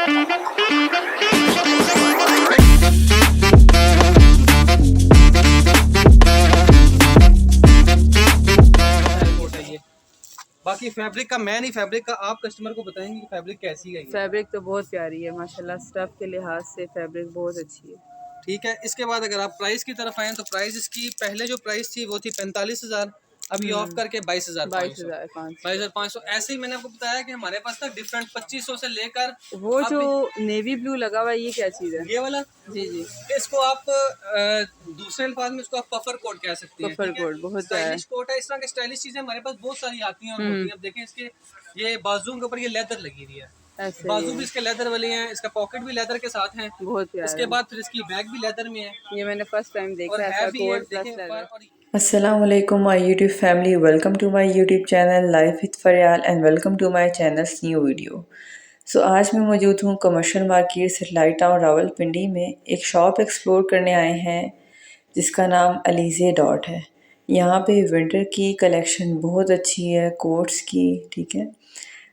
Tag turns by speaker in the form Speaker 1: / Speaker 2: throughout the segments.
Speaker 1: बाकी फैब्रिक का मैं नहीं, फैब्रिक का आप कस्टमर को बताएंगे कि फैब्रिक कैसी है।
Speaker 2: फैब्रिक तो बहुत प्यारी है माशाल्लाह, स्टफ के लिहाज से फैब्रिक बहुत अच्छी है।
Speaker 1: ठीक है, इसके बाद अगर आप प्राइस की तरफ आएँ तो प्राइस इसकी पहले जो प्राइस थी वो थी 45,000, अभी ऑफ करके 22,500। ऐसे ही मैंने आपको बताया कि हमारे पास तक डिफरेंट 2500 से लेकर
Speaker 2: वो जो नेवी ब्लू लगा हुआ है ये क्या चीज़ है?
Speaker 1: ये वाला
Speaker 2: जी जी,
Speaker 1: इसको आप दूसरे अल्फाज में इसको आप पफर कोट कह सकते हैं।
Speaker 2: पफर कोट बहुत
Speaker 1: स्टाइलिश कोट है, इस तरह के स्टाइलिश चीजें हमारे पास बहुत सारी आती हैं और होती हैं। अब देखें इसके ये बाजू के ऊपर ये लेदर लगी हुई है, बाजू भी इसके लेदर वाले हैं, इसका पॉकेट भी लेदर के साथ है।
Speaker 2: बहुत प्यारा।
Speaker 1: इसके बाद फिर इसकी बैग भी लेदर में है,
Speaker 2: ये मैंने फर्स्ट टाइम देखा है कोट प्लस लेदर।
Speaker 3: अस्सलाम वालेकुम my YouTube family, welcome to my YouTube channel life with Fariyal and welcome to my channels new video. So आज मैं मौजूद हूँ commercial market satellite town Rawalpindi में। एक शॉप एक्सप्लोर करने आए हैं जिसका नाम अलीज़े डॉट है। यहाँ पे विंटर की कलेक्शन बहुत अच्छी है, कोट्स की। ठीक है,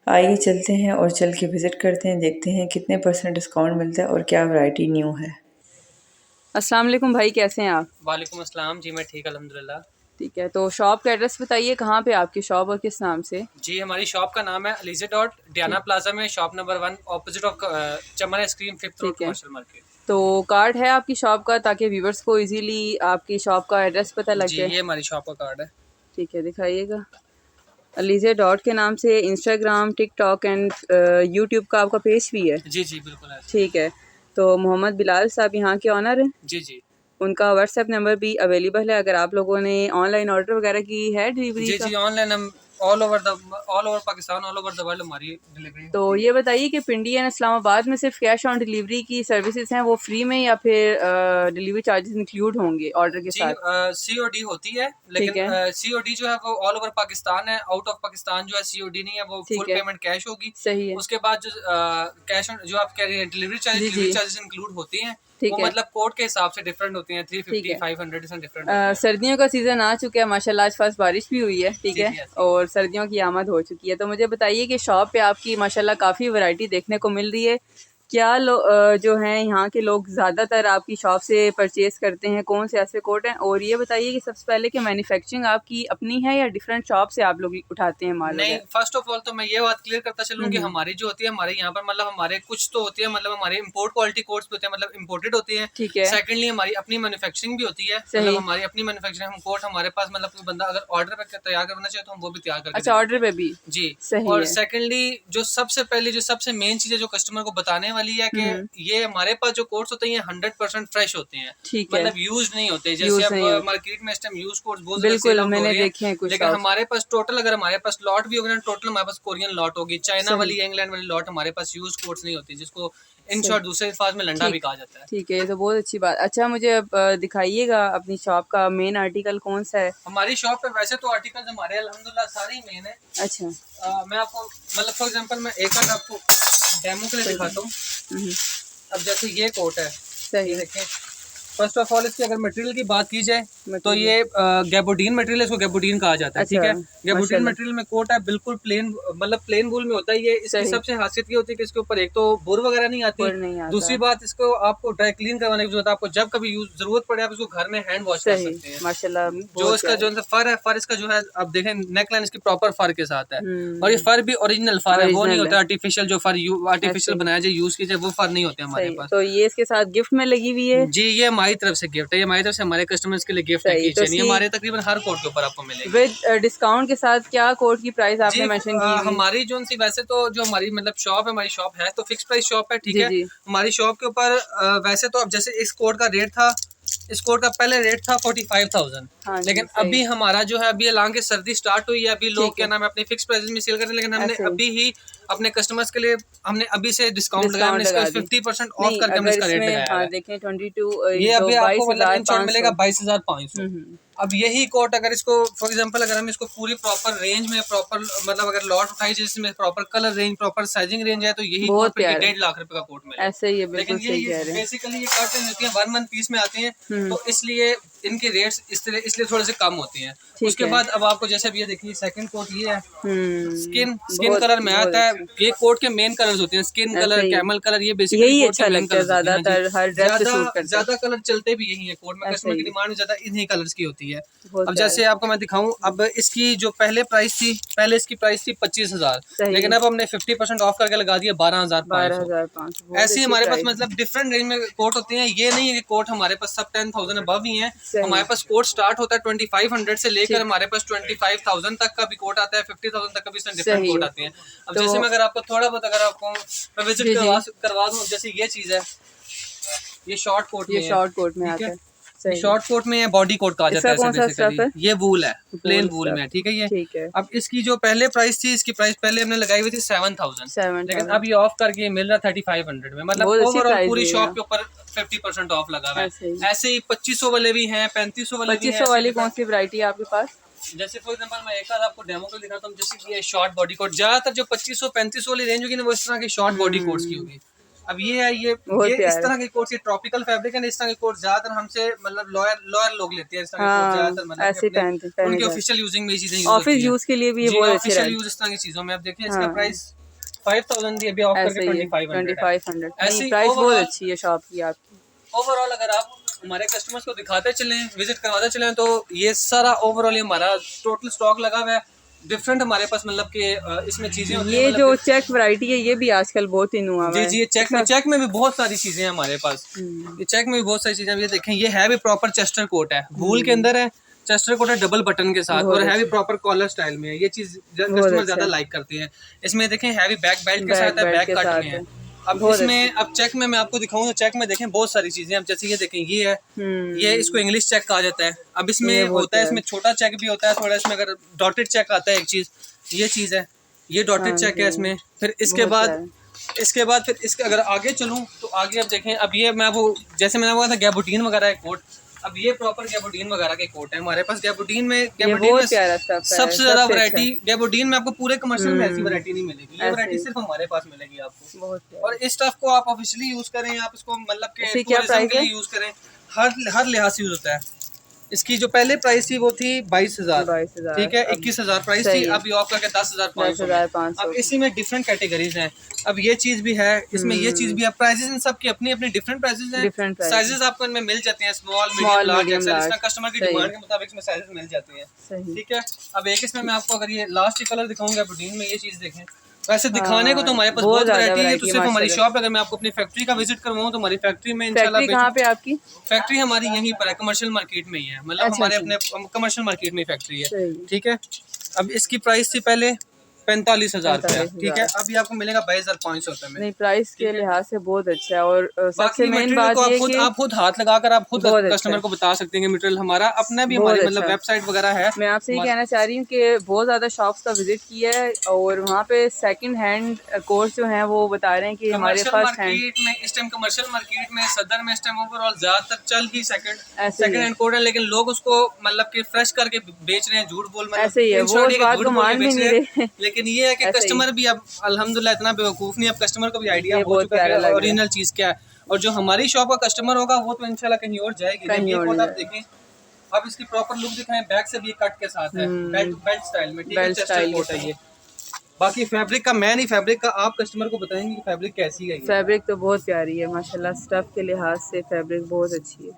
Speaker 3: आइए चलते हैं और चल के विज़िट करते हैं, देखते हैं कितने % डिस्काउंट मिलता है और क्या वैरायटी न्यू है।
Speaker 2: अस्सलाम वालेकुम भाई, कैसे हैं आप?
Speaker 1: वालेकुम अस्सलाम जी, मैं ठीक अल्हम्दुलिल्लाह।
Speaker 2: ठीक है, तो शॉप का एड्रेस बताइए, कहाँ पे आपकी शॉप और किस नाम से?
Speaker 1: जी, हमारी शॉप का नाम है अलीज़े डॉट, डियाना प्लाजा में, shop number 1 opposite of Chaman ice cream 5th road commercial market.
Speaker 2: तो कार्ड है आपकी शॉप का ताकि व्यूवर्स को इजीली आपकी शॉप का एड्रेस पता लग जाए?
Speaker 1: जी, ये हमारी शॉप का कार्ड है।
Speaker 2: ठीक है, दिखाइएगा। अलीज़े डॉट के नाम से इंस्टाग्राम, टिकटॉक एंड यूट्यूब का आपका पेज भी है?
Speaker 1: जी जी बिल्कुल है।
Speaker 2: ठीक है, तो मोहम्मद बिलाल साहब यहाँ के ऑनर हैं?
Speaker 1: जी जी,
Speaker 2: उनका व्हाट्सएप नंबर भी अवेलेबल है, अगर आप लोगों ने ऑनलाइन ऑर्डर वगैरह की है डिलीवरी
Speaker 1: जी
Speaker 2: का?
Speaker 1: जी, ऑनलाइन हम all over Pakistan, all over the world हमारी डिलीवरी।
Speaker 2: तो ये बताइए कि पिंडी एंड इस्लामाबाद में सिर्फ कैश ऑन डिलीवरी की सर्विसेज हैं, वो फ्री में या फिर डिलीवरी चार्जेस इंक्लूड होंगे ऑर्डर के साथ?
Speaker 1: सीओडी होती है, लेकिन सीओडी जो है वो ऑल ओवर पाकिस्तान है, आउट ऑफ पाकिस्तान जो है सीओडी नहीं है, वो फुल पेमेंट कैश होगी।
Speaker 2: सही है।
Speaker 1: उसके बाद जो कैश जो आप कह रहे हैं डिलीवरी चार्जेस इंक्लूड होते हैं, वो मतलब कोड के हिसाब से डिफरेंट होते हैं, 350 500 डिफरेंट।
Speaker 2: सर्दियों का सीजन आ चुका है माशाल्लाह, आज फर्स्ट बारिश भी हुई है। ठीक है, और सर्दियों की आमद हो चुकी है, तो मुझे बताइए कि शॉप पे आपकी माशाल्लाह काफ़ी वैरायटी देखने को मिल रही है। क्या जो हैं यहाँ के लोग ज़्यादातर आपकी शॉप से परचेज करते हैं, कौन से ऐसे कोट हैं? और ये बताइए कि सबसे पहले कि मैन्युफैक्चरिंग आपकी अपनी है या डिफरेंट शॉप से आप लोग उठाते हैं माल? नहीं,
Speaker 1: फर्स्ट ऑफ ऑल तो मैं ये बात क्लियर करता चलूँ कि हमारी जो होती है, हमारे यहाँ पर मतलब हमारे कुछ तो होती है, मतलब हमारे इम्पोर्ट क्वालिटी कोट्स भी होते हैं, मतलब इम्पोर्टेड होती है। ठीक है। सेकंडली हमारी अपनी मैन्युफैक्चरिंग भी होती है, मतलब हमारी अपनी मैन्युफैक्चरिंग, हम कोट हमारे पास मतलब कोई बंदा अगर ऑर्डर पे तैयार करना चाहिए तो हम वो भी तैयार करके।
Speaker 2: अच्छा, ऑर्डर पे भी? जी,
Speaker 1: और सेकंडली जो सबसे पहले जो सबसे मेन चीज है जो कस्टमर को बताने वाली है कि ये हमारे पास जो कोट्स होते हैं ये 100% फ्रेश होते हैं, मतलब यूज नहीं होते। जैसे अब मार्केट में इस टाइम यूज कोट्स बहुत
Speaker 2: बिल्कुल मैंने देखे हैं कुछ,
Speaker 1: लेकिन हमारे पास टोटल अगर हमारे पास लॉट भी होगी ना, टोटल हमारे पास कोरियन लॉट होगी, चाइना वाली, इंग्लैंड वाली लॉट हमारे पास यूज कोट्स नहीं होती, जिसको इन शॉर्ट दूसरे अल्फाज में लंडा भी कहा जाता है। ठीक है,
Speaker 2: ये तो बहुत अच्छी बात। अच्छा, मुझे अब दिखाइएगा अपनी शॉप का मेन आर्टिकल कौन सा है?
Speaker 1: हमारी शॉप पे वैसे तो आर्टिकल हमारे अल्हम्दुलिल्लाह सारे ही मेन है। अच्छा, मैं आपको मतलब फॉर एग्जांपल मैं एक बार आपको डेमो के लिए दिखाता हूँ। अब जैसे ये कोट है, सही देखें, फर्स्ट ऑफ ऑल इसकी अगर मटेरियल की बात की जाए तो ये गैबोडीन मटेरियल है, इसको गैबोडीन कहा जाता है। ठीक है, गैबोडीन मटेरियल में कोट है, बिल्कुल प्लेन, मतलब प्लेन वूल में होता है ये। इसकी सबसे खासियत ये होती है कि इसके ऊपर एक तो बुर वगैरह नहीं आती, दूसरी बात इसको आपको ड्राई क्लीन करवाने की जरूरत है, आपको जब कभी जरूरत पड़े आप इसको घर में हैंड वॉश कर सकते हैं माशाल्लाह। जो इसका जो फर है, फर इसका जो है आप देखें नेक लाइन इसकी प्रॉपर फर के साथ है, और ये फर भी ओरिजिनल फर है, वो नहीं होता आर्टिफिशियल, जो फर आर्टिफिशियल बनाया जाए यूज कीजिए, वो फर नहीं होते हमारे पास।
Speaker 2: तो ये इसके साथ गिफ्ट में लगी हुई है?
Speaker 1: जी, ये हमारी तरफ से गिफ्ट है, ये हमारी तरफ से हमारे कस्टमर्स के लिए गिफ्ट है। तो ये हमारे तकरीबन हर कोट के ऊपर आपको मिलेगी
Speaker 2: विद डिस्काउंट के साथ। क्या कोट की प्राइस आपने मेंशन की?
Speaker 1: हमारी जो सी वैसे तो जो हमारी मतलब शॉप है, हमारी शॉप है तो फिक्स प्राइस शॉप है। ठीक है, हमारी शॉप के ऊपर वैसे तो अब जैसे इस कोट का रेट था, इस कोट का पहले रेट था 45,000, लेकिन अभी हमारा जो है अभी हालांकि कि सर्दी स्टार्ट हुई है, अभी लोग क्या नाम है अपने फिक्स प्राइस में सेल करते हैं, लेकिन हमने अभी ही अपने कस्टमर्स के लिए हमने अभी से डिस्काउंट लगाया, हमने इसका 50% ऑफ करके हमने इसका रेट लगाया है।
Speaker 2: देखें 22,
Speaker 1: ये अभी आपको मतलब इन शॉर्ट मिलेगा 22,500। अब यही कोट अगर इसको फॉर एग्जांपल अगर हम इसको पूरी प्रॉपर रेंज में प्रॉपर मतलब अगर लॉट उठाई जिसमें proper colour range, proper sizing range है, तो यही कोट पे 1.5 लाख रुपए का कोट मिलेगा।
Speaker 2: ऐसे ही है, बिल्कुल सही कह रहे हैं।
Speaker 1: बेसिकली ये कर्टन होती है 1 पीस में आते हैं, तो इसलिए इनके रेट्स इसलिए थोड़े से कम होते हैं। उसके बाद अब आपको जैसे अब ये देखिए सेकंड कोट ये है, स्किन कलर में आता है। ये कोट के मेन कलर्स होते हैं, स्किन कलर, कैमल कलर, ये बेसिकली
Speaker 2: यही अच्छा लगता है ज्यादातर, हर ड्रेस पे सूट करता है।
Speaker 1: ज्यादा कलर चलते भी यही है कोट में, कस्टमर की डिमांड ज्यादा इन्हीं कलर्स की होती है। अब जैसे आपको मैं दिखाऊं, अब इसकी जो पहले इसकी प्राइस थी 25,000, लेकिन अब हमने 50% ऑफ करके लगा दिया 12,500। ऐसे हमारे पास मतलब डिफरेंट रेंज में कोट होते हैं। ये नहीं है कि कोट हमारे पास सब 10,000 अबव ही है। हमारे पास कोट स्टार्ट होता है 2500 से लेकर हमारे पास 25,000 तक का भी कोट आता है, 50,000 तक का भी डिफरेंट कोट आते हैं। अब जैसे मैं अगर आपको थोड़ा बहुत अगर आपको मैं विजिट करवा दूं, जैसे ये चीज है, ये शॉर्ट कोट में आता है। शॉर्ट कोट में बॉडी कोट कहा जाता है बेसिकली। ये वूल है, प्लेन वूल में, ठीक है ये। अब इसकी जो पहले प्राइस थी, इसकी प्राइस पहले हमने लगाई हुई थी 7,000, लेकिन अब ये ऑफ करके मिल रहा 3,500 में। मतलब ओवरऑल पूरी शॉप के ऊपर 50% ऑफ लगा हुआ है। ऐसे ही 2500 वाले भी हैं, 3500 वाले भी हैं।
Speaker 2: 2500 वाली कौन सी वैरायटी है आपके पास?
Speaker 1: जैसे फॉर एग्जांपल मैं एक आध आपको डेमो को दिखाता हूँ। जैसे ये शॉर्ट बॉडी कोट, ज्यादातर जो 2500-3500 वाली रेंज होगी ना, वो इस तरह की शॉर्ट बॉडी कोट्स की होगी। अब ये है, ये इस तरह के कोट्स, ये ट्रॉपिकल फैब्रिक है, इस तरह के कोट ज्यादातर हमसे मतलब लॉयर लोग लेते हैं। इस तरह के कोट ज्यादातर मतलब
Speaker 2: ऐसे पहनते
Speaker 1: उनके ऑफिशियल यूजिंग में ये चीजें
Speaker 2: ऑफिस यूज के लिए भी ये बहुत अच्छे
Speaker 1: ऑफिशियल यूज इस तरह की चीजों में। अब देखिए इसका प्राइस 5,000 अभी ऑफ करके 2,500।
Speaker 2: ऐसी प्राइस बहुत अच्छी है शॉप की आपकी।
Speaker 1: ओवरऑल अगर आप हमारे कस्टमर्स को दिखाते चलें, विजिट करवाते चलें, तो ये सारा ओवरऑल हमारा टोटल स्टॉक लगा हुआ है। डिफरेंट हमारे पास मतलब कि इसमें चीजें होती हैं।
Speaker 2: ये जो चेक वैरायटी है ये भी आजकल बहुत इन हुआ है।
Speaker 1: जी, चेक में भी बहुत सारी चीजें हैं हमारे पास। ये चेक में भी बहुत सारी चीजें, ये देखें, ये है भी प्रॉपर चेस्टर कोट है, वूल के अंदर है, चेस्टर कोट है डबल बटन के साथ, और हैवी प्रॉपर कॉलर स्टाइल में है। ये चीज कस्टमर ज्यादा लाइक करते हैं। इसमें देखें हैवी बैक बेल्ट के साथ है, बैक कट में है। अब इसमें अब चेक में मैं आपको दिखाऊं तो चेक में देखें बहुत सारी चीजें। अब जैसे ये देखें, ये है, ये इसको इंग्लिश चेक कहा जाता है। अब इसमें होता है, इसमें छोटा चेक भी होता है थोड़ा, इसमें अगर डॉटेड चेक आता है एक चीज, ये चीज है, ये डॉटेड चेक है इसमें। फिर इसके बाद फिर इसके अगर आगे चलूं तो आगे अब देखें, अब ये मैं वो जैसे मैंने बोला था गैबुटीन वगैरह कोट, अब ये प्रॉपर गैबुटीन वगैरह के कोट है हमारे पास। गैबुटीन में सबसे ज्यादा वैरायटी गैबुटीन में आपको पूरे कमर्शियल में ऐसी वैरायटी नहीं मिलेगी। ये वैरायटी सिर्फ हमारे पास मिलेगी आपको। और इस स्टफ को आप ऑफिशियली यूज करें, आप इसको मतलब के टूरिज्म के लिए यूज करें, हर लिहाज से यूज होता है। इसकी जो पहले प्राइस थी वो थी 22,000, ठीक है, 21,000 प्राइस थी। अब ये ऑफ करके 10,500। अब इसी में डिफरेंट कैटेगरीज हैं। अब ये चीज भी है, इसमें ये चीज भी है। प्राइसेस इन सब की अपनी अपनी डिफरेंट प्राइसेस हैं। साइजेस आपको इनमें मिल जाते हैं, small, medium, large, XL, customer की डिमांड के मुताबिक इसमें साइजेस मिल जाते हैं, ठीक है। अब एक इसमें मैं आपको अगर ये लास्ट कलर दिखाऊंगा प्रोटीन में, ये चीज देखें। वैसे दिखाने को तो हमारे पास बहुत वैरायटी है, तो सिर्फ हमारी शॉप, अगर मैं आपको अपनी फैक्ट्री का विजिट करवाऊं तो हमारी फैक्ट्री में इंशाल्लाह।
Speaker 2: कहाँ पे आपकी
Speaker 1: फैक्ट्री? हमारी यहीं पर है, कमर्शियल मार्केट में ही है, मतलब हमारे अपने कमर्शियल मार्केट में फैक्ट्री है, ठीक है। अब इसकी प्राइस थी पहले 45,000 रुपया, ठीक है। अभी आपको मिलेगा 22,500 रुपए में।
Speaker 2: नहीं, प्राइस के लिहाज से बहुत अच्छा है। और सबसे मेन बात ये है कि
Speaker 1: आप खुद हाथ लगाकर आप खुद कस्टमर को बता सकते हैं। मटेरियल हमारा अपना भी, हमारी मतलब वेबसाइट वगैरह है।
Speaker 2: मैं आपसे ये कहना चाह रही हूँ कि बहुत ज्यादा शॉप्स का विजिट किया है, और वहाँ पे सेकंड हैंड कोर्स जो है वो बता रहे हैं कि हमारे पास
Speaker 1: मार्केट में इस टाइम, कमर्शियल मार्केट में, सदर में इस टाइम ओवरऑल ज्यादातर चल ही सेकंड हैंड कोट है, लेकिन लोग उसको मतलब कि फ्रेश करके बेच रहे हैं, झूठ बोल,
Speaker 2: ऐसे ही है, वो बात को मान भी नहीं रहे।
Speaker 1: लेकिन ये है कि कस्टमर भी अब अल्हम्दुलिल्लाह इतना बेवकूफ नहीं, अब कस्टमर को भी आइडिया हो चुका है ओरिजिनल चीज क्या है। और जो हमारी शॉप का कस्टमर होगा वो तो इंशाल्लाह कहीं और जाएगी। आप देखें, अब इसकी प्रॉपर लुक दिखाएं, बैक से भी कट के साथ है, बेल्ट स्टाइल में, ठीक है, चेस्टर कोट है ये। बाकी फैब्रिक का मैं नहीं, फैब्रिक का आप कस्टमर को बताएंगे कि फैब्रिक कैसी है। फैब्रिक
Speaker 2: तो बहुत प्यारी है माशाल्लाह, स्टफ के लिहाज से फैब्रिक बहुत अच्छी है,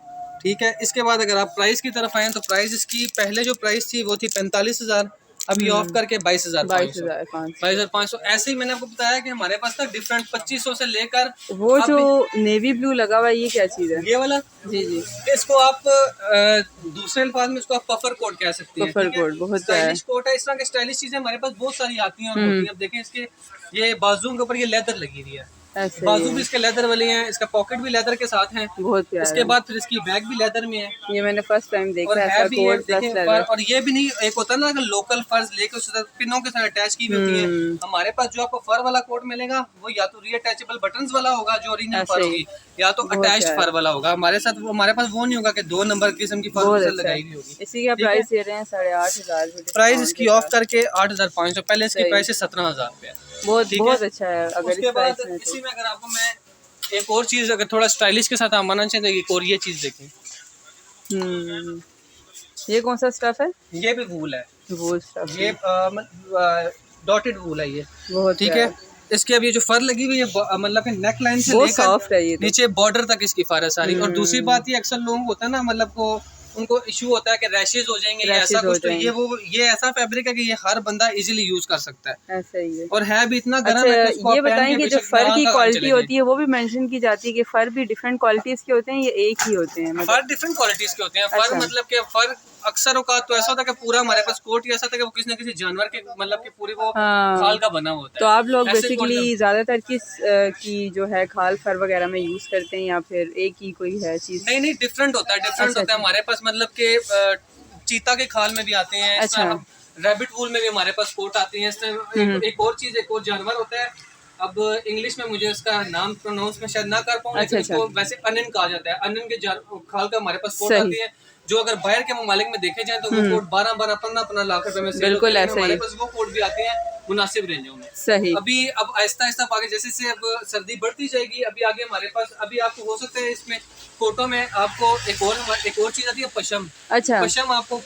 Speaker 1: ठीक है। इसके बाद अगर आप प्राइस की तरफ आए तो प्राइस इसकी पहले जो प्राइस थी वो थी 45,000, अभी ऑफ करके 22,500। ऐसे ही मैंने आपको बताया कि हमारे पास तक डिफरेंट 2500 से लेकर
Speaker 2: वो जो नेवी ब्लू लगा हुआ है, ये क्या चीज है?
Speaker 1: ये वाला,
Speaker 2: जी,
Speaker 1: इसको आप दूसरे अल्फाज में इसको आप पफर कोट कह सकते हैं।
Speaker 2: पफर कोट बहुत
Speaker 1: स्टाइलिश कोट है। इस तरह की स्टाइलिश चीजें हमारे पास बहुत सारी आती हैं और होती हैं। अब देखें, इसके ये बाजू के ऊपर ये लेदर लगी हुई है, बाजू भी इसके लेदर वाले हैं, इसका पॉकेट भी लेदर के साथ है, बहुत प्यारा। इसके बाद फिर इसकी बैग भी लेदर में है, ये मैंने फर्स्ट टाइम देखा है, ऐसा कोट प्लस लेदर। और ये भी नहीं, एक होता है ना कि लोकल फर्स लेके उसके पिनों के साथ अटैच की होती है। हमारे पास जो आपको फर वाला कोट मिलेगा वो या तो रीअटैचेबल बटन्स वाला होगा जो ओरिजिनल फर होगी, या तो अटैच्ड फर वाला होगा। हमारे साथ हमारे पास वो नहीं होगा कि 2 नंबर किस्म की फर लगाई हुई होगी।
Speaker 2: इसी का प्राइस दे रहे हैं 8,500।
Speaker 1: प्राइस इसकी ऑफ करके 8,500, पहले इसकी प्राइस है 17,000 रुपया।
Speaker 2: बहुत अच्छा है। अगर
Speaker 1: उसके बाद इसी में अगर आपको मैं एक और चीज अगर थोड़ा स्टाइलिश के साथ आना चाहिए तो एक और ये चीज देखें,
Speaker 2: ये कौन सा स्टफ है?
Speaker 1: ये भी वूल है,
Speaker 2: वूल स्टफ।
Speaker 1: ये डॉटेड वूल है ये,
Speaker 2: बहुत
Speaker 1: ठीक है। इसके अब ये जो फर लगी हुई है मतलब नेक लाइन से लेकर
Speaker 2: सॉफ्ट है ये तो।
Speaker 1: नीचे बॉर्डर तक इसकी फर है सारी। और दूसरी बात ये अक्सर लोगों को होता है ना, मतलब को उनको इशू होता है कि रैशेज हो जाएंगे या ऐसा कुछ, तो ये ऐसा फैब्रिक है कि ये हर बंदा इजीली यूज कर सकता है।
Speaker 2: ऐसा ही है।
Speaker 1: और है भी इतना गर्म है कि
Speaker 2: ये बताएं कि जो फर की क्वालिटी होती है वो भी मेंशन की जाती है कि फर भी डिफरेंट क्वालिटीज के होते हैं, ये एक ही होते हैं?
Speaker 1: फर डिफरेंट क्वालिटीज के होते हैं। फर मतलब कि फर अक्सर औकात तो ऐसा होता है कि पूरा हमारे पास कोट ही ऐसा था कि वो किसी न किसी जानवर के मतलब कि पूरी वो खाल का बना होता है।
Speaker 2: तो आप लोग बेसिकली ज्यादातर किस की जो है खाल फर वगैरह में यूज करते हैं या फिर एक ही कोई है चीज?
Speaker 1: नहीं, डिफरेंट होता है, डिफरेंट होता है हमारे पास। मतलब के चीता के खाल में भी आते हैं, अच्छा। रैबिट वूल में भी हमारे पास कोट आती है। एक और चीज, एक और जानवर होता है, अब इंग्लिश में मुझे उसका नाम प्रोनाउंस में शायद ना कर पाऊँ, लेकिन उसको वैसे अनन कहा जाता है। अनन के खाल का हमारे पास कोट आती है, जो अगर बाहर के ममालिक में देखे जाए तो वो कोट 12-12, 15-15 लाख रुपए में सेल होते हैं। हमारे पास वो कोट भी आते हैं मुनासिब रेंजों में।
Speaker 2: सही।
Speaker 1: अभी अब आहिस्ता आहिस्ता आगे जैसे अब सर्दी बढ़ती जाएगी, अभी आगे हमारे पास अभी आपको हो सकता है इसमें कोटों में आपको एक और चीज आती है, पशम। अच्छा।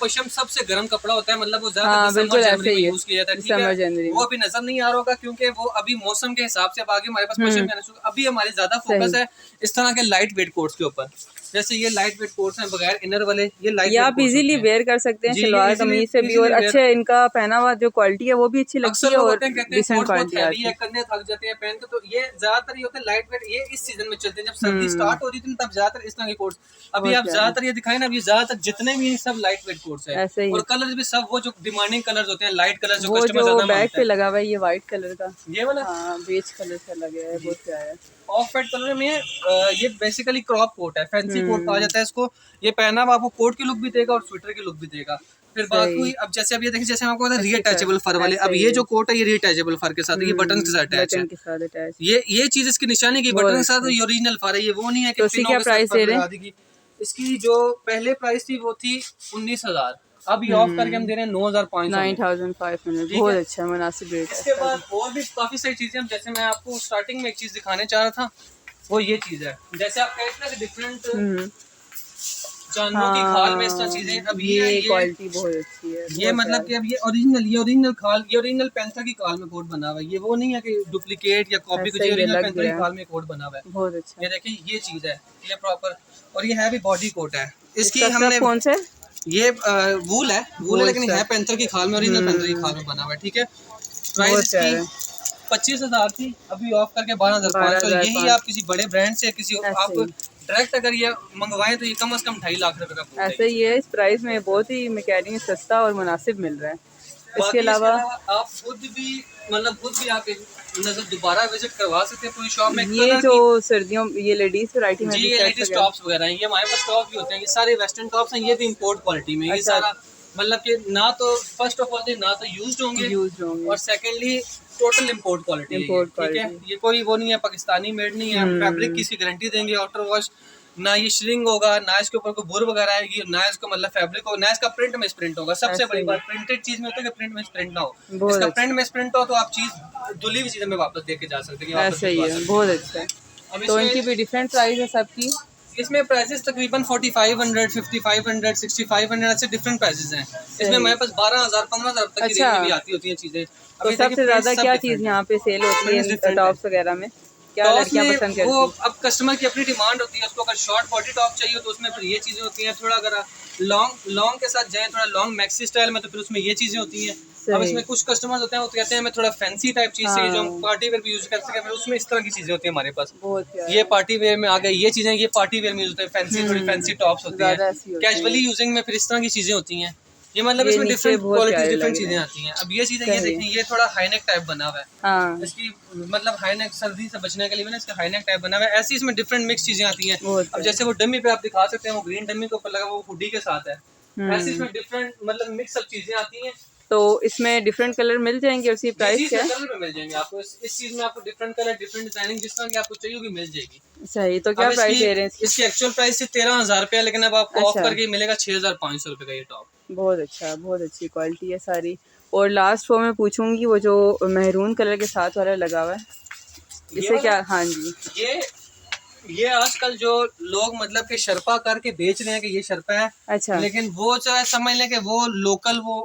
Speaker 1: पशम सबसे गर्म कपड़ा होता है, मतलब वो ज्यादा यूज किया जाता है, ठीक है। वो अभी नजर नहीं आ रहा होगा क्योंकि वो अभी मौसम के हिसाब से अब आगे हमारे पास पशम आना शुरू। अभी हमारे ज्यादा फोकस है इस तरह के लाइट वेट कोट्स के ऊपर। जैसे ये लाइट वेट कोट्स हैं बगैर इनर वाले, ये लाइट
Speaker 2: आप इजीली वेयर कर सकते हैं सलवार कमीज से भी, और अच्छे इनका पहना हुआ जो क्वालिटी है वो भी अच्छी लगती है और डिसेंट क्वालिटी आती है।
Speaker 1: करने थक जाते हैं पहन के, तो ये ज्यादातर ये होते हैं लाइट वेट। ये इस सीजन में चलते हैं, जब सर्दी स्टार्ट हो रही थी तब ज्यादातर इस तरह के कोट्स। अभी आप ज्यादातर ये दिखाए ना, अभी ज्यादातर जितने भी सब लाइट वेट कोट्स है, और कलर्स भी सब वो जो डिमांडिंग कलर्स होते हैं, लाइट कलर जो कस्टमर ज्यादा मांगते हैं।
Speaker 2: बैक पे लगा हुआ है ये व्हाइट कलर का,
Speaker 1: ये वाला
Speaker 2: बेज कलर का लगा है, बहुत प्यारा है।
Speaker 1: ऑफ व्हाइट कलर में ये बेसिकली क्रॉप कोट है, फैंसी कोट कहा जाता है इसको। ये पहना हुआ आपको कोट की लुक भी देगा और स्वेटर की लुक भी देगा। फिर बात हुई अब जैसे अब ये देखिए, जैसे हम आपको रीअटैचेबल फर वाले, अब ये जो कोट है ये रीअटैचेबल फर के साथ है, ये बटन के साथ अटैच है। ये चीज इसकी निशानी की बटन के साथ, ये ओरिजिनल फर है, ये वो नहीं है कि
Speaker 2: क्या प्राइस दे रहे हैं
Speaker 1: इसकी? जो पहले प्राइस थी वो थी 19,000, अभी ऑफ करके हम दे रहे हैं 9,500।
Speaker 2: बहुत अच्छा मुनासिब रेट है।
Speaker 1: इसके बाद और भी काफी सारी चीजें, जैसे मैं आपको स्टार्टिंग में एक चीज दिखाने चाह रहा था, वो ये चीज है। जैसे आप कहते हैं डिफरेंट जानवरों की खाल में इस तरह चीजें, अब ये
Speaker 2: क्वालिटी बहुत अच्छी है।
Speaker 1: ये मतलब कि अब ये ओरिजिनल खाल, ये ओरिजिनल पैंथर की खाल में कोट बना हुआ है, ये वो नहीं है कि डुप्लीकेट या कॉपी कुछ, ओरिजिनल पैंथर की खाल में कोट बना हुआ है।
Speaker 2: बहुत अच्छा।
Speaker 1: ये देखिए ये चीज है, ये प्रॉपर, और ये है भी बॉडी कोट है। इसकी
Speaker 2: हमने कौन से,
Speaker 1: ये वूल है लेकिन है पैंथर की खाल में, ओरिजिनल पैंथर की खाल में बना हुआ है, ठीक है। प्राइस इसकी 25,000 थी, अभी ऑफ करके 12,500। यही आप किसी बड़े ब्रांड से किसी आप डायरेक्ट अगर ये मंगवाएं तो ये कम से कम 2.5 लाख रुपए का
Speaker 2: ऐसे ही है। इस प्राइस में बहुत ही मैं कह रही हूँ सस्ता और मुनासिब मिल रहा है। इसके अलावा
Speaker 1: आप खुद भी आप नजर दोबारा विजिट करवा सकते हैं पूरी शॉप में।
Speaker 2: ये जो सर्दियों ये लेडीज वैरायटी में
Speaker 1: ये लेडीज टॉप्स वगैरह हैं, ये हमारे पास टॉप भी होते हैं, ये सारे वेस्टर्न टॉप्स हैं, ये भी इंपोर्ट क्वालिटी में। ये सारा मतलब कि ना तो फर्स्ट ऑफ ऑल ना तो यूज्ड होंगे और सेकेंडली टोटल इंपोर्ट क्वालिटी, ठीक है। ये कोई वो नहीं है, पाकिस्तानी मेड नहीं है। फैब्रिक की इसकी गारंटी देंगे, आफ्टर वॉश ना ये श्रिंक होगा, ना इसके ऊपर कोई बुर वगैरह आएगी, ना इसको मतलब फैब्रिक होगा, ना इसका प्रिंट में प्रिंट होगा। सबसे बड़ी बात प्रिंटेड चीज में होता है कि प्रिंट में प्रिंट ना हो। इसका प्रिंट में प्रिंट हो तो आप चीज धुली हुई चीजें में वापस लेके जा सकते हैं।
Speaker 2: ऐसे ही है, बहुत अच्छा है। तो इनकी भी डिफरेंट प्राइस है सबकी।
Speaker 1: इसमें प्राइसेस तकरीबन 4500, 5500, 6500 ऐसे डिफरेंट प्राइसेस हैं। इसमें हमारे पास 12,000, 15,000 तक की रेंज में भी आती होती हैं चीजें।
Speaker 2: तो सबसे ज्यादा क्या चीज यहाँ पे सेल होती है टॉप्स वगैरह में? क्या लड़कियां पसंद करती हैं?
Speaker 1: वो अब कस्टमर की अपनी डिमांड होती है, उसको अगर शॉर्ट बॉडी टॉप चाहिए तो उसमें फिर ये चीजें होती हैं। थोड़ा अगर लॉन्ग के साथ जाएं, थोड़ा लॉन्ग मैक्सी स्टाइल में, तो फिर उसमें ये चीजें होती हैं। अब इसमें कुछ कस्टमर्स होते हैं वो कहते हैं हमें थोड़ा फैंसी टाइप चीज चाहिए जो हम पार्टी वेयर भी यूज कर सके, फिर उसमें इस तरह की चीजें होती है हमारे पास। ये पार्टी वेयर में आ गई ये चीजें, ये पार्टी वेयर में यूज होते हैं, फैंसी थोड़ी फैंसी टॉप्स होती हैं। कैजुअली यूजिंग में फिर इस तरह की चीजें होती हैं। ये मतलब इसमें डिफरेंट क्वालिटी डिफरेंट चीजें आती हैं। अब ये चीजें ये देखिए, ये थोड़ा हाईनेक टाइप बना हुआ है, इसकी मतलब हाईनेक सर्दी से बचने के लिए ना इसका हाईनेक टाइप बना हुआ है। ऐसी इसमें डिफरेंट मिक्स चीजें आती हैं। अब जैसे वो डमी पे आप दिखा सकते हैं, वो ग्रीन डमी के ऊपर लगा वो हुडी के साथ है, ऐसी इसमें डिफरेंट मतलब मिक्स सब चीजें आती हैं।
Speaker 2: तो इसमें डिफरेंट कलर मिल जाएंगे, उसी प्राइस के
Speaker 1: कलर में मिल जाएंगे आपको। इस चीज में आपको डिफरेंट कलर डिफरेंट डिजाइनिंग जिस तरह की आपको चाहिए होगी मिल जाएगी।
Speaker 2: सही। तो क्या प्राइस दे रहे हैं
Speaker 1: इसकी? एक्चुअल प्राइस है 13,000 रुपया, लेकिन अब आपको ऑफ करके मिलेगा 6,500 रुपए का ये टॉप।
Speaker 2: बहुत अच्छा, बहुत अच्छी क्वालिटी है सारी। और लास्ट वो मैं पूछूंगी, वो जो मेहरून कलर के साथ वाला लगा हुआ है, इसे क्या? हाँ जी,
Speaker 1: ये आजकल जो लोग मतलब कि शर्पा करके बेच रहे हैं कि ये शर्पा है,
Speaker 2: अच्छा,
Speaker 1: लेकिन वो जो है समझ लें कि वो लोकल वो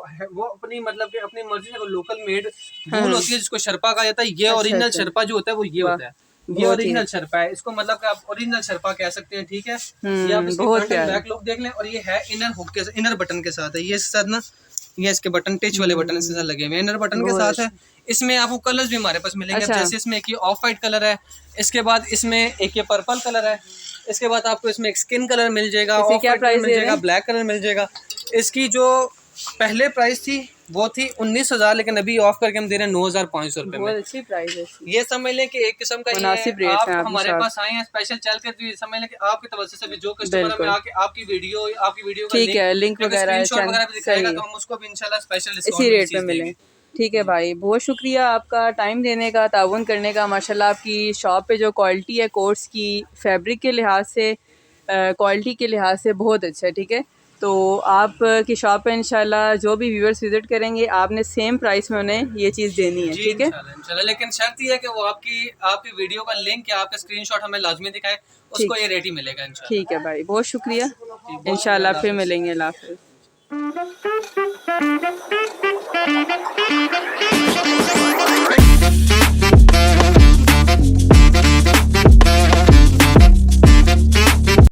Speaker 1: अपनी मतलब कि अपनी मर्जी से वो लोकल मेड वूल होती है जिसको शर्पा कहा जाता है। ये ओरिजिनल
Speaker 2: अच्छा,
Speaker 1: शर्पा जो होता है वो ये
Speaker 2: वाह,
Speaker 1: होता है, ये
Speaker 2: बहुत ही
Speaker 1: ओरिजिनल शर्पा है। इसको मतलब कि आप ओरिजिनल शर्पा कह सकते हैं, ठीक है। ये आप इसके
Speaker 2: बहुत
Speaker 1: फ्रंट एंड
Speaker 2: प्यारा।
Speaker 1: बैक लुक देख लें, और ये है इनर हुक के इनर बटन के साथ है। ये इसके साथ ना, ये इसके बटन टच वाले बटन इसके साथ लगे हुए हैं, इनर बटन के
Speaker 2: बहुत
Speaker 1: साथ
Speaker 2: अच्छा।
Speaker 1: है। इसमें आपको कलर्स भी हमारे पास मिलेंगे।
Speaker 2: अच्छा,
Speaker 1: जैसे इसमें एक ये ऑफ वाइट कलर है, इसके बाद इसमें एक ये पर्पल कलर है, इसके बाद आपको इसमें एक स्किन कलर मिल जाएगा,
Speaker 2: इसे
Speaker 1: ऑफ
Speaker 2: क्या
Speaker 1: वाइट कलर
Speaker 2: प्राइस
Speaker 1: मिल
Speaker 2: दे रहे
Speaker 1: जाएगा,
Speaker 2: हैं?
Speaker 1: ब्लैक कलर मिल जाएगा। इसकी जो पहले प्राइस थी वो थी 19,000, लेकिन अभी ऑफ करके हम दे रहे हैं 9,500 रुपए में।
Speaker 2: बहुत अच्छी प्राइस है इसकी।
Speaker 1: ये समझ लें कि एक किस्म का ये
Speaker 2: मुनासिब रेट
Speaker 1: आप
Speaker 2: में आपके
Speaker 1: हमारे
Speaker 2: साथ।
Speaker 1: पास आए हैं स्पेशल चल कर, तो ये समझ लें कि आपकी तवज्जो से भी जो कस्टमर हमें
Speaker 2: बिल्कुल,
Speaker 1: आके आपकी वीडियो का
Speaker 2: ठीक है, लिंक वगैरह
Speaker 1: स्क्रीनशॉट वगैरह भी दिखाएगा,
Speaker 2: सही,
Speaker 1: तो हम उसको भी इंशाल्लाह स्पेशल
Speaker 2: इसी
Speaker 1: डिस्काउंट में
Speaker 2: रेट पे
Speaker 1: चीज
Speaker 2: मिले।
Speaker 1: देंगे।
Speaker 2: ठीक है भाई, बहुत शुक्रिया आपका टाइम देने का, ताउन करने का। माशाल्लाह आपकी शॉप पे जो क्वालिटी है कोट्स की, फैब्रिक के लिहाज से, क्वालिटी के लिहाज से बहुत अच्छा है, ठीक है। तो आप की शॉप पे इंशाल्लाह जो भी व्यूअर्स विज़िट करेंगे, आपने सेम प्राइस में उन्हें ये चीज़ देनी है,
Speaker 1: जी
Speaker 2: ठीक है।
Speaker 1: इंशाल्लाह, लेकिन शर्त ये है कि वो आपकी वीडियो का लिंक या आपका स्क्रीनशॉट हमें लाजमी दिखाए,
Speaker 2: ठीक,
Speaker 1: उसको ये रेट ही मिलेगा इंशाल्लाह।
Speaker 2: ठीक है भाई, बहुत शुक्रिया।
Speaker 1: बहुत शुक्रिया,
Speaker 2: इंशाल्लाह
Speaker 1: अल्लाह
Speaker 2: फिर
Speaker 1: हाफ़िज़।
Speaker 2: मिलेंगे। अल्लाह हाफ़िज़।